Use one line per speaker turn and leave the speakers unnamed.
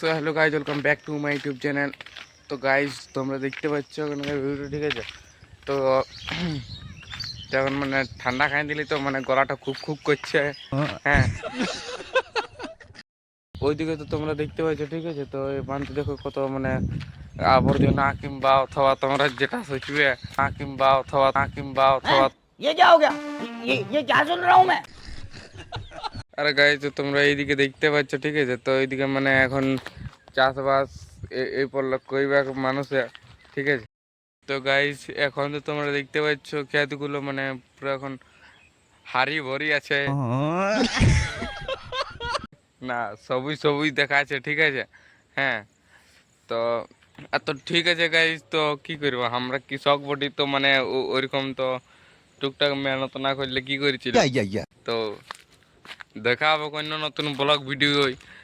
So hello guys, welcome back to my YouTube channel. তো guys তোমরা দেখতে পাচ্ছ ওখানকার ভিডিও, ঠিক আছে? তো এখন মানে ঠান্ডা খাই দিলি তো মানে গলাটা খুব খুব করছে। হ্যাঁ, ওইদিকে তো তোমরা দেখতে পাচ্ছ, ঠিক আছে? তো এই বানতে দেখো কত মানে আবর্জনা কিংবা অথবা তোমরা যেটা সোচবে কিংবা অথবা
ये क्या हो गया? ये क्या सुन रहा हूँ मैं?
আরে গাইজ, তো তোমরা এইদিকে দেখতে পাচ্ছ, ঠিক আছে? তো এইদিকে মানে এখন চাষবাস এই পড়লো কইবা মানুষে, ঠিক আছে? তো গাইস এখন তো তোমরা দেখতে পাচ্ছ ক্ষেতগুলো মানে পুরো এখন হারি ভরি আছে, না সবুজ সবুজ দেখাচ্ছে, ঠিক আছে? হ্যাঁ, তো তো ঠিক আছে গাইস, তো কি করবো আমরা কৃষক বটি, তো মানে ওইরকম তো টুকটাক মেহনত না করলে কি করেছিল। তো দেখা হবে অন্য নতুন ব্লগ ভিডিও।